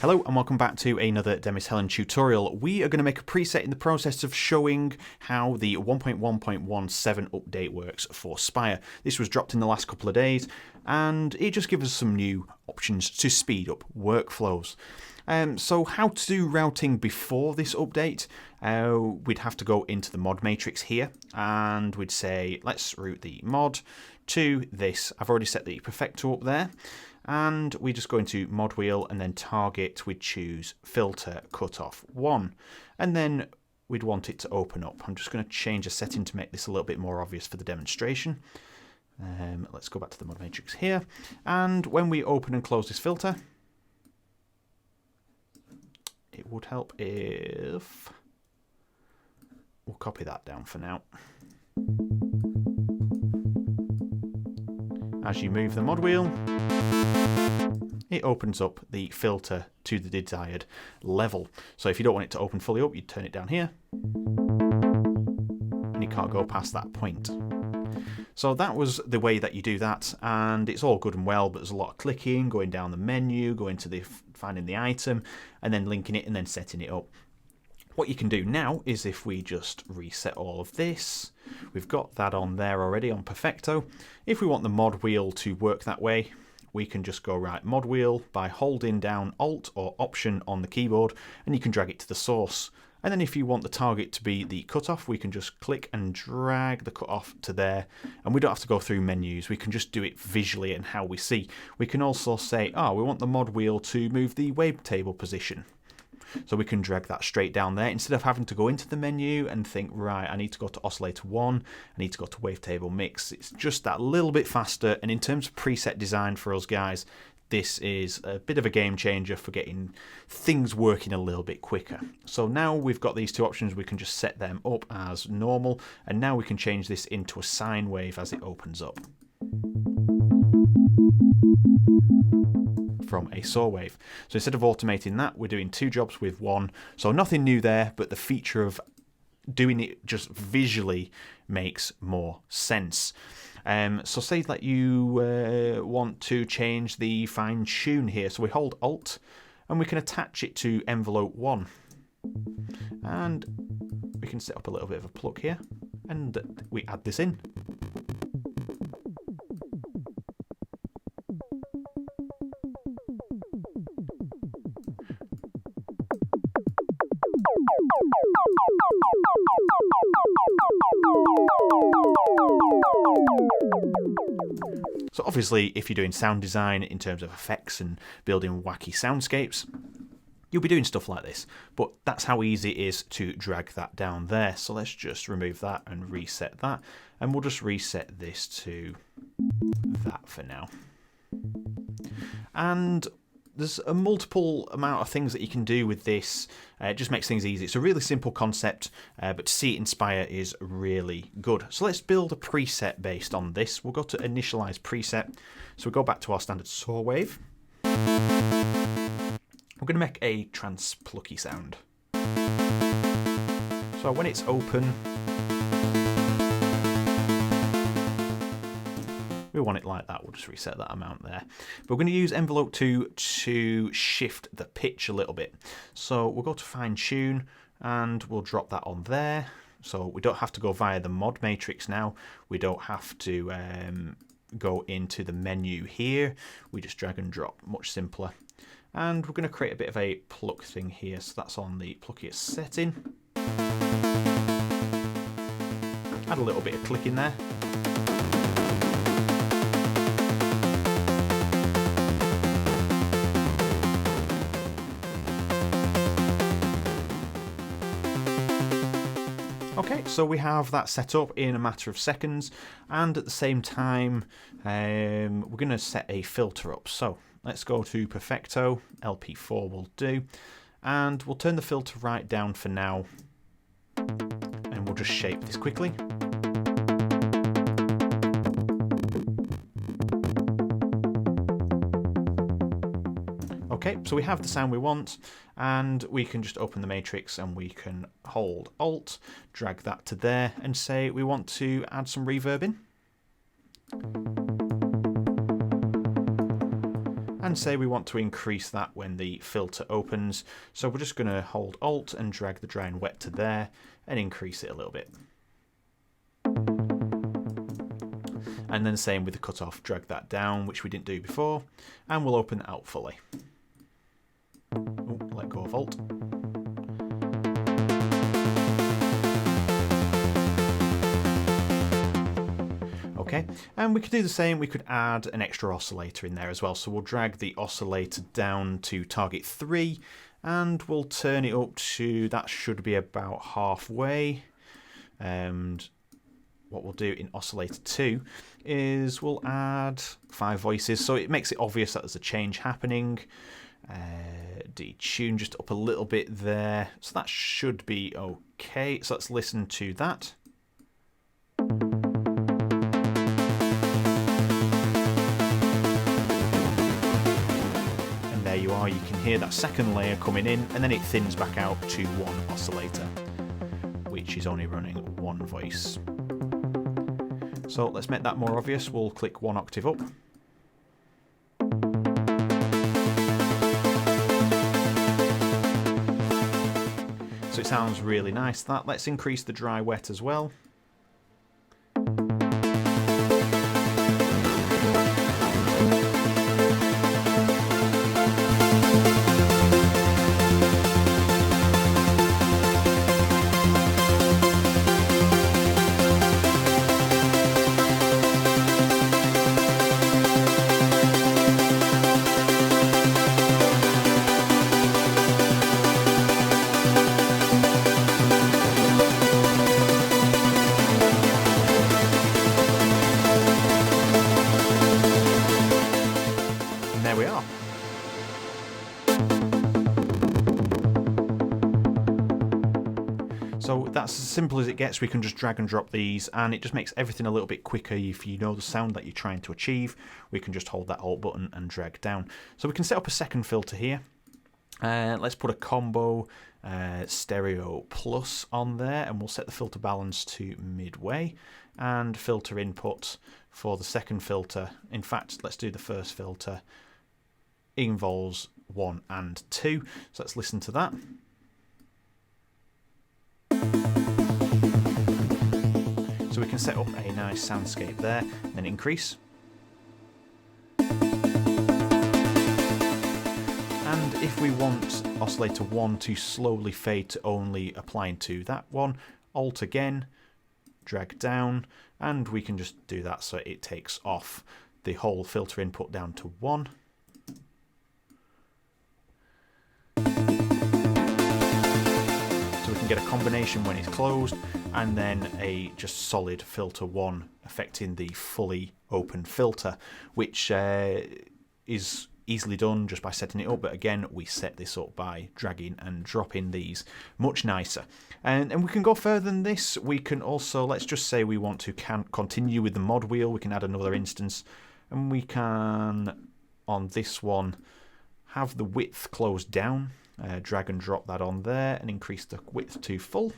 Hello and welcome back to another Demis Hellen tutorial. We are going to make a preset in the process of showing how the 1.1.17 update works for Spire. This was dropped in the last couple of days and it just gives us some new options to speed up workflows. So how to do routing before this update? We'd have to go into the mod matrix here and we'd say let's route the mod to this. I've already set the perfecto up there. And we just go into mod wheel and then target, we'd choose filter cutoff 1 and then we'd want it to open up. I'm just going to change a setting to make this a little bit more obvious for the demonstration. Let's go back to the mod matrix here, and when we open and close this filter, it would help if we'll copy that down for now. As you move the mod wheel, it opens up the filter to the desired level. So if you don't want it to open fully up, you turn it down here and you can't go past that point. So that was the way that you do that, and it's all good and well, but there's a lot of clicking, going down the menu, going to the finding the item and then linking it and then setting it up. What you can do now is if we just reset all of this, we've got that on there already on perfecto. If we want the mod wheel to work that way, we can just go right mod wheel by holding down Alt or Option on the keyboard and you can drag it to the source. And then if you want the target to be the cutoff, we can just click and drag the cutoff to there, and we don't have to go through menus. We can just do it visually and how we see. We can also say, we want the mod wheel to move the wavetable position. So we can drag that straight down there instead of having to go into the menu and think, right, I need to go to oscillator 1, I need to go to wavetable mix. It's just that little bit faster, and in terms of preset design for us guys, this is a bit of a game changer for getting things working a little bit quicker. So now we've got these two options, we can just set them up as normal, and now we can change this into a sine wave as it opens up from a saw wave. So instead of automating that, we're doing two jobs with one. So nothing new there, but the feature of doing it just visually makes more sense. So say that you want to change the fine tune here. So we hold Alt and we can attach it to envelope 1. And we can set up a little bit of a pluck here and we add this in. So obviously if you're doing sound design in terms of effects and building wacky soundscapes, you'll be doing stuff like this, but that's how easy it is to drag that down there. So let's just remove that and reset that, and we'll just reset this to that for now. And there's a multiple amount of things that you can do with this. It just makes things easy. It's a really simple concept, but to see it in Spire is really good. So let's build a preset based on this. We'll go to initialize preset. So we'll go back to our standard saw wave. We're going to make a trans plucky sound. So when it's open, we want it like that. We'll just reset that amount there. But we're going to use envelope 2 to shift the pitch a little bit. So we'll go to fine tune and we'll drop that on there. So we don't have to go via the mod matrix now. We don't have to go into the menu here. We just drag and drop, much simpler. And we're going to create a bit of a pluck thing here. So that's on the pluckiest setting. Add a little bit of click in there. Okay, so we have that set up in a matter of seconds, and at the same time we're going to set a filter up. So let's go to perfecto, LP4 will do, and we'll turn the filter right down for now, and we'll just shape this quickly. Okay, so we have the sound we want, and we can just open the matrix and we can hold Alt, drag that to there, and say we want to add some reverb in. and say we want to increase that when the filter opens. So we're just going to hold Alt and drag the dry and wet to there and increase it a little bit. And then same with the cutoff, drag that down, which we didn't do before, and we'll open that out fully. Ooh, let go of Alt. Okay, and we could do the same, we could add an extra oscillator in there as well. So we'll drag the oscillator down to target 3 and we'll turn it up to, that should be about halfway. And what we'll do in oscillator 2 is we'll add 5 voices, so it makes it obvious that there's a change happening. Detune just up a little bit there, so that should be okay. So let's listen to that. And there you are, you can hear that second layer coming in, and then it thins back out to 1 oscillator, which is only running 1 voice. So let's make that more obvious. We'll click 1 octave up. So it sounds really nice, that. Let's increase the dry wet as well. There we are. So that's as simple as it gets. We can just drag and drop these and it just makes everything a little bit quicker. If you know the sound that you're trying to achieve, we can just hold that Alt button and drag down. So we can set up a second filter here. Let's put a combo stereo plus on there and we'll set the filter balance to midway and filter input for the second filter. In fact, let's do the first filter. Involves 1 and 2. So let's listen to that. So we can set up a nice soundscape there, and then increase. And if we want oscillator 1 to slowly fade to only applying to that one, Alt again, drag down, and we can just do that so it takes off the whole filter input down to 1. So we can get a combination when it's closed and then a just solid filter 1 affecting the fully open filter, which is easily done just by setting it up. But again, we set this up by dragging and dropping these. Much nicer. And we can go further than this. We can also, let's just say we want to continue with the mod wheel. We can add another instance and we can, on this one, have the width closed down. Drag and drop that on there and increase the width to full.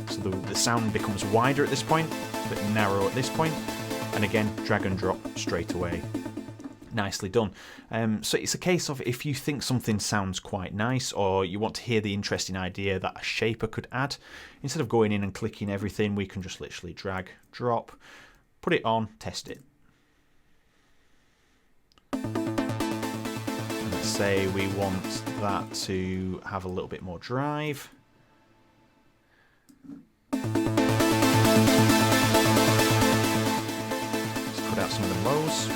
So the sound becomes wider at this point, a bit narrow at this point, and again drag and drop straight away. Nicely done. So it's a case of if you think something sounds quite nice or you want to hear the interesting idea that a shaper could add, instead of going in and clicking everything, we can just literally drag, drop, put it on, test it. Say we want that to have a little bit more drive. Let's cut out some of the lows.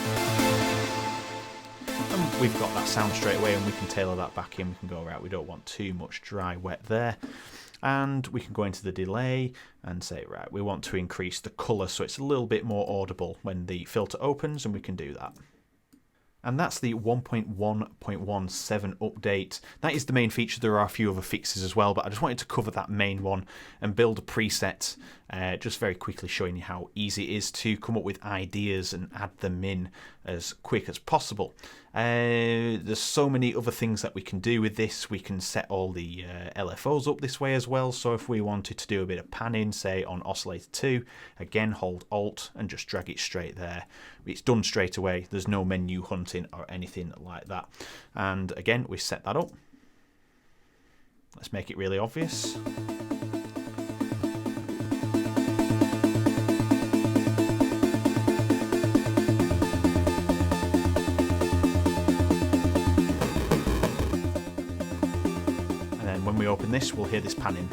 And we've got that sound straight away and we can tailor that back in. We can go, right, we don't want too much dry wet there. And we can go into the delay and say, right, we want to increase the colour so it's a little bit more audible when the filter opens, and we can do that. And that's the 1.1.17 update. That is the main feature. There are a few other fixes as well, but I just wanted to cover that main one and build a preset, just very quickly showing you how easy it is to come up with ideas and add them in as quick as possible. There's so many other things that we can do with this. We can set all the LFOs up this way as well. So if we wanted to do a bit of panning, say on oscillator 2, again hold Alt and just drag it straight there. it's done straight away. There's no menu hunting or anything like that. And again, we set that up. Let's make it really obvious. And then when we open this, we'll hear this panning.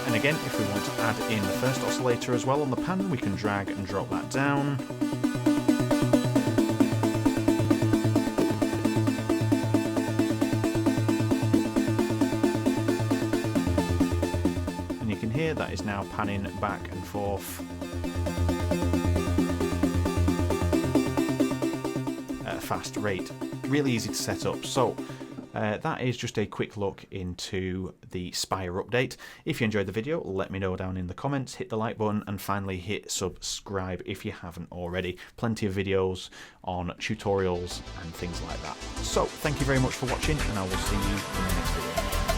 And again, if we want to add in the first oscillator as well on the pan, we can drag and drop that down. And you can hear that is now panning back and forth at a fast rate. Really easy to set up. So that is just a quick look into the Spire update. If you enjoyed the video, let me know down in the comments, hit the like button, and finally hit subscribe if you haven't already. Plenty of videos on tutorials and things like that. So thank you very much for watching, and I will see you in the next video.